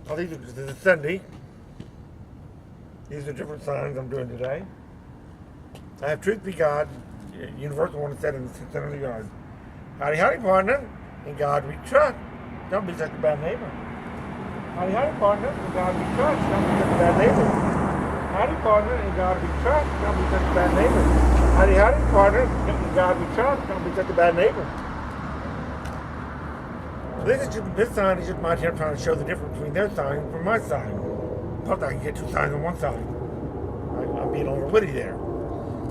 Well, this is Sunday. These are different signs I'm doing today. I have truth be God, universal one said in the center of the yard. Howdy, howdy, partner. In God we trust. Don't be such a bad neighbor. Howdy, howdy, partner. In God we trust. Don't be such a bad neighbor. Howdy, partner. In God we trust. Don't be such a bad neighbor. Howdy, howdy, partner. In God we trust. Don't be such a bad neighbor. This sign is just my attempt trying to show the difference between their sign and my sign. Plus I can get two signs on one side. I'm being a little witty there.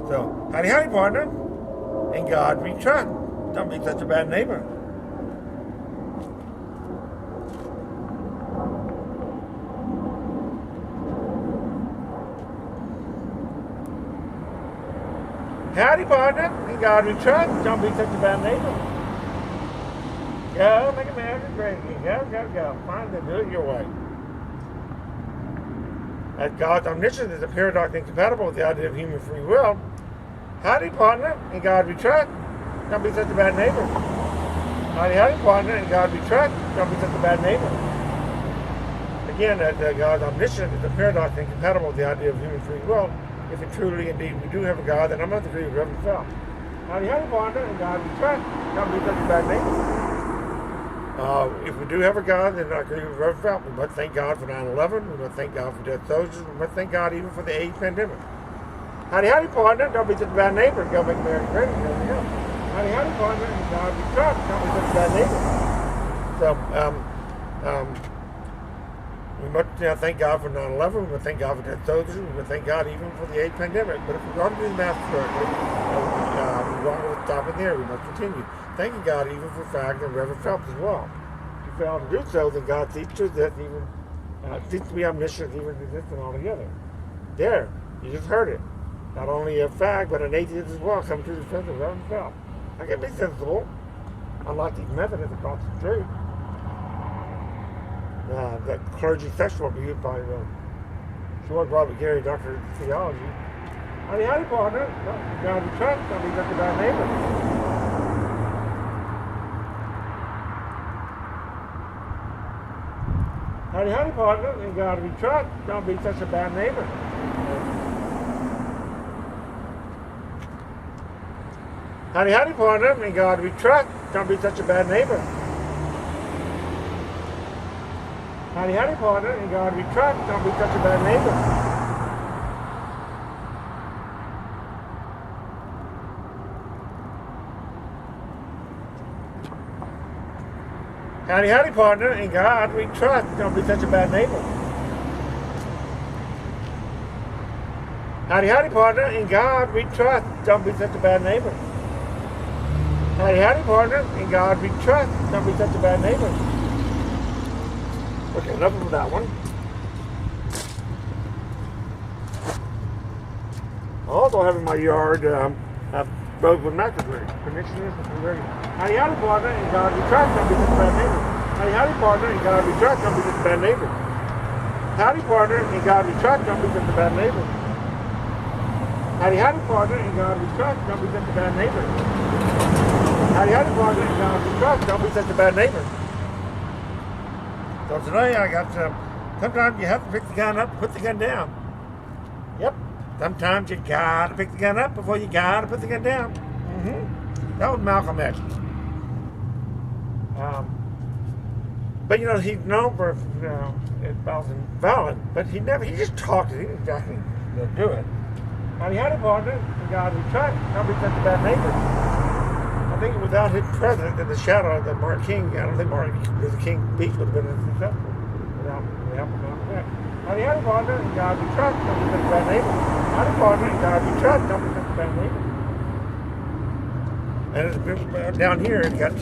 So, howdy, howdy, partner. In God we trust. Don't be such a bad neighbor. Howdy, partner. In God we trust. Don't be such a bad neighbor. Go, make America great again. Go. Find it, do it your way. As God's omniscience is a paradox incompatible with the idea of human free will. Howdy, partner. In God we trust. Don't be such a bad neighbor. Howdy, partner. In God we trust. Don't be such a bad neighbor. Again, God's omniscience is a paradox incompatible with the idea of human free will. If it truly, indeed, we do have a God, then I'm not agree with Reverend Phelps. Howdy, partner. In God we trust. Don't be such a bad neighbor. If we do have a God, then I agree with Reverend Phelps. We must thank God for 9/11. We must thank God for dead soldiers. We must thank God even for the AIDS pandemic. Howdy, partner. Don't be such a bad neighbor. Go make America great again. There we go. Howdy, partner. In God we trust. Don't be such a bad neighbor. So, we must thank God for 9/11. We must thank God for dead soldiers. We must thank God even for the AIDS pandemic. But if we're going to do the math correctly, we won't go stop it there. We must continue thanking God even for fact and Reverend Phelps as well. If you fail to do so, then God ceases to exist, even ceases to be omniscient, even existent altogether. There, you just heard it. Not only a fact, but an atheist as well come to the defense of Reverend Phelps. I can be sensible, unlike these Methodists across the street. The clergy sexual abuse by George Robert Gary, Doctor of Theology. Howdy, partner. God we trust. Don't be such a bad neighbor. Howdy, partner. In God we trust. Don't be such a bad neighbor. Howdy, partner. In God we trust. Don't be such a bad neighbor. Howdy, partner. In God we trust. Don't be such a bad neighbor. Howdy, partner. In God we trust. Don't be such a bad neighbor. Howdy, partner. In God we trust. Don't be such a bad neighbor. Howdy, partner. In God we trust. Don't be such a bad neighbor. Okay, enough of that one. I also have in my yard Rosewood Macragrid. Commissioners and very. Howdy, partner. In God we trust. Don't be such a bad neighbor. Howdy, partner. In God we trust. Don't be such a bad neighbor. Howdy, partner. In God we trust. Don't be such a bad neighbor. Howdy, partner. In God we trust. Don't be such a bad neighbor. Howdy, partner. In God we trust. Don't be such a bad neighbor. So today I got sometimes you have to pick the gun up and put the gun down. Yep. Sometimes you gotta pick the gun up before you gotta put the gun down. That was Malcolm X. But he's known for violent, but he just talked. He didn't exactly do it. Howdy, partner. In God we trust. Don't be such a bad neighbor. I think without his presence in the shadow of the Martin King, I don't think Martin Luther King speech would have been as successful without the help of Malcolm X. Howdy, partner. In God we trust. Don't be such a bad neighbor. Howdy, partner. In God we trust. Don't be such a bad neighbor. And it's down here, it's got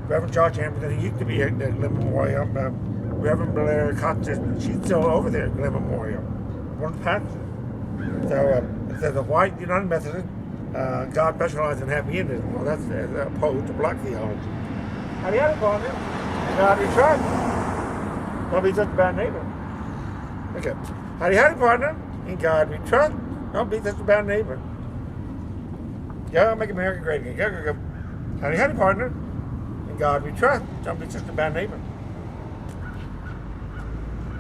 Reverend George Amberson, who used to be at the Glen Memorial, Reverend Blair Costas, she's still over there at Glen Memorial, one of the pastors. So it says a white United Methodist, God specializes in happy endings. Well, that's opposed to black theology. Howdy, partner. In God we trust. Don't be such a bad neighbor. Okay. Howdy, partner. In God we trust. Don't be such a bad neighbor. Go make America great again. Go. Howdy, partner. In God we trust. Don't be such a bad neighbor.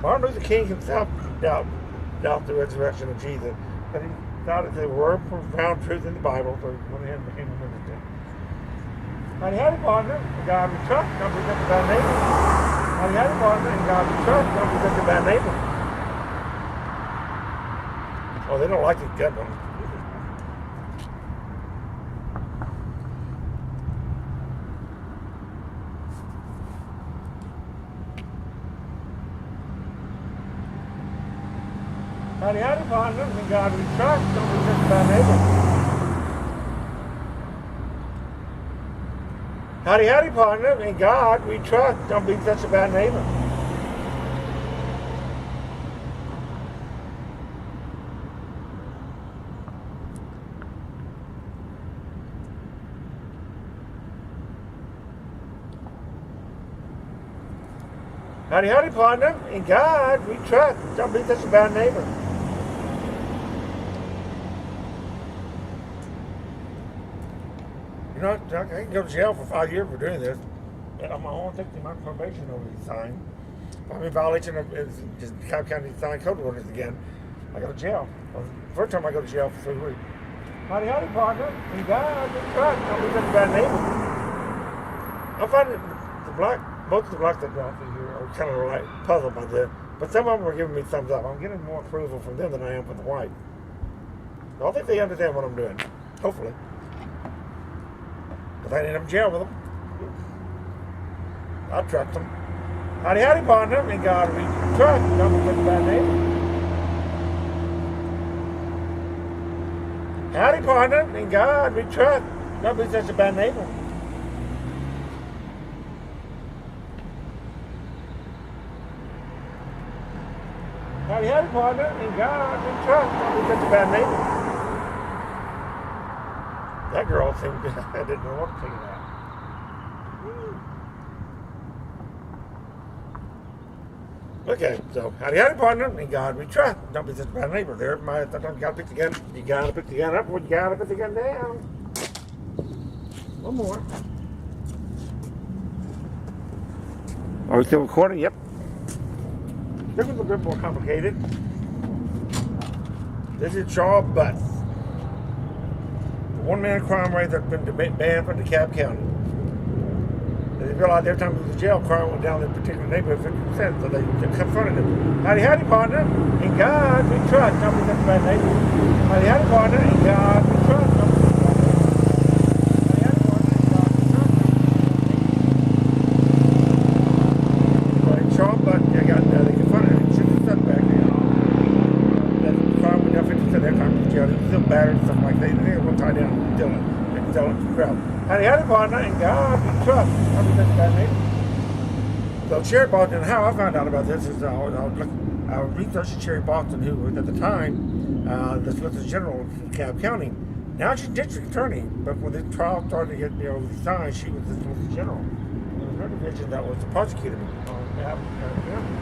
Martin Luther King himself doubt the resurrection of Jesus, but he thought that there were profound truth in the Bible, so he went ahead and became a minister. And he had a partner, and God we trust, don't be such a bad neighbor. And he had a partner, and God we trust, don't be such a bad neighbor. Oh, they don't like it, get one. Howdy, howdy, partner. In God we trust. Don't be such a bad neighbor. Howdy, howdy, partner. In God we trust. Don't be such a bad neighbor. Howdy, howdy, partner. In God we trust. Don't be such a bad neighbor. You know, I can go to jail for 5 years for doing this. I'm going to take my probation over these signs. If I'm in violation of Cobb County sign code orders again, I go to jail. First time I go to jail for 3 weeks. Howdy, howdy, partner. In God we trust. Don't be such a bad neighbor. I find that most of the blacks that drive through here are kind of like puzzled by this, but some of them are giving me thumbs up. I'm getting more approval from them than I am from the white. I don't think they understand what I'm doing. Hopefully. But I end up in jail with them. I trust them. Howdy, howdy, partner. In God we trust. Don't be such a bad neighbor. Howdy, partner. In God we trust. Don't be such a bad neighbor. Howdy, howdy, partner. In God we trust. Don't be such a bad neighbor. That girl seemed good. I didn't know what to think of that. Okay, so howdy, howdy, partner. In God we trust. Don't be such a bad neighbor. There, sometimes you gotta pick the gun. You gotta pick the gun up, or you gotta put the gun down. One more. Are we still recording? Yep. This is a bit more complicated. This is Charles Butts, the one-man crime rate that's been banned from DeKalb County. They realized every time he was in jail, crime went down in a particular neighborhood 50%, so they confronted him. Howdy, howdy, partner. In God we trust. Don't be such a bad neighbor. Howdy, howdy, partner. In God we trust. Don't be such a bad neighbor. Howdy, howdy, partner. In God we trust. But Charles Butts, they confronted him. He should have stuck back there. That crime went down 50% every time he was in jail. He was still battered and stuff like that. They were going to tie down and kill him. They can tell him to crowd. Howdy, howdy, partner. In God we trust. Don't be such a bad neighbor. So Sherry Boston, how I found out about this is I researched Sherry Boston, who was at the time the Solicitor General of DeKalb County. Now she's district attorney, but when the trial started to get over the signs, she was the Solicitor General. It was her division that was the prosecutor on behalf of DeKalb County.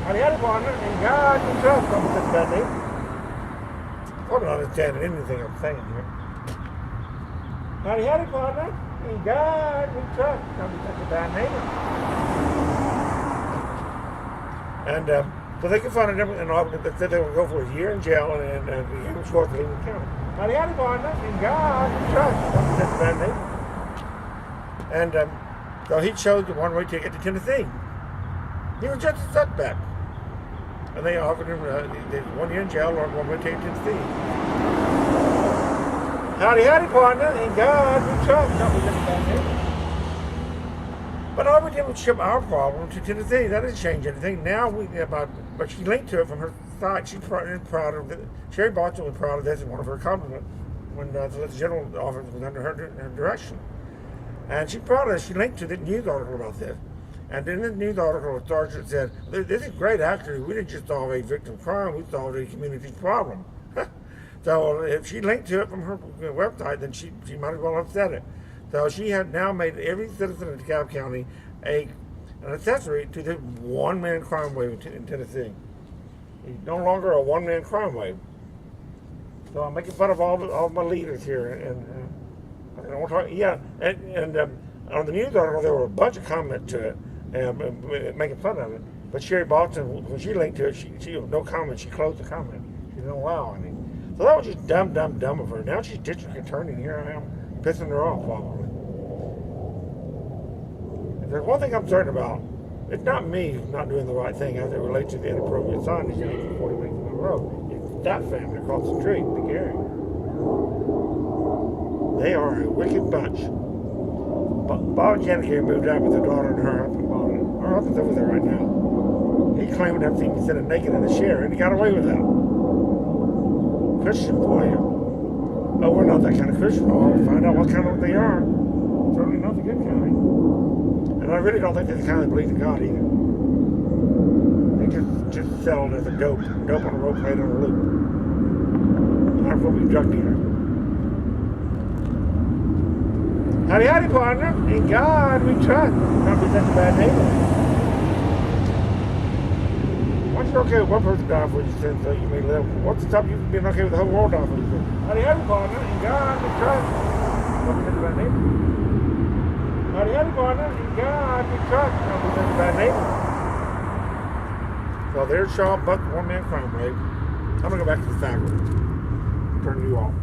Howdy, howdy, partner. In God we trust. Don't be such a bad neighbor. I'm not understanding anything I'm saying here. Howdy, howdy, partner. In God we trust. Don't be such a bad neighbor. And so they confronted him, and they said they would go for a year in jail, and he was forced to leave the county. Howdy, howdy, partner. In God we trust. Don't be such a bad neighbor. And so he chose the one-way ticket to Tennessee. He was just a setback. And they offered him 1 year in jail or a one-way ticket to Tennessee. Howdy, howdy, partner. In God we trust. Don't be such a bad neighbor. But all we did was ship our problem to Tennessee. That didn't change anything. Now but she linked to it from her site. She's proud of it. Sherry Boston was proud of this in one of her compliments when the Solicitor General office was under her direction. And she's proud of this. She linked to the news article about this. And in the news article, the sergeant said, "This is great, actually. We didn't just solve a victim crime. We solved a community problem." So if she linked to it from her website, then she might as well have said it. So she had now made every citizen in DeKalb County an accessory to the one-man crime wave in Tennessee. He's no longer a one-man crime wave. So I'm making fun of all my leaders here, and I don't want to talk. Yeah, and on the news article there were a bunch of comments to it, and making fun of it. But Sherry Boston, when she linked to it, she no comment. She closed the comment. She didn't allow any. So that was just dumb of her. Now she's district attorney, and here I am pissing her off probably. If there's one thing I'm certain about, it's not me who's not doing the right thing as it relates to the inappropriate signage for 40 minutes on the road. It's that family across the street, the Gary. They are a wicked bunch. Bob Janicki moved out with her daughter and her husband bought it. Her husband's over there right now. He claimed to have seen me sitting naked in the chair, and he got away with that. Christian boy. Oh, we're not that kind of Christian. We'll find out what kind of they are. Certainly not the good kind. And I really don't think they're the kind that believe in God either. They just settled as a dope on a rope plate on a loop. I'm probably a drug dealer. Howdy, partner. In God we trust. Not be such a bad neighbor. Once you're okay with one person dying for you sin, so you may live. What's to stop you from being okay with the whole world dying for you? Howdy, partner. In God we trust. Not be such a bad neighbor. Howdy, partner. In God we trust. Not be such a bad neighbor. So there's Shaw Buck, one-man crime rate. I'm going to go back to the faculty. Turn you off.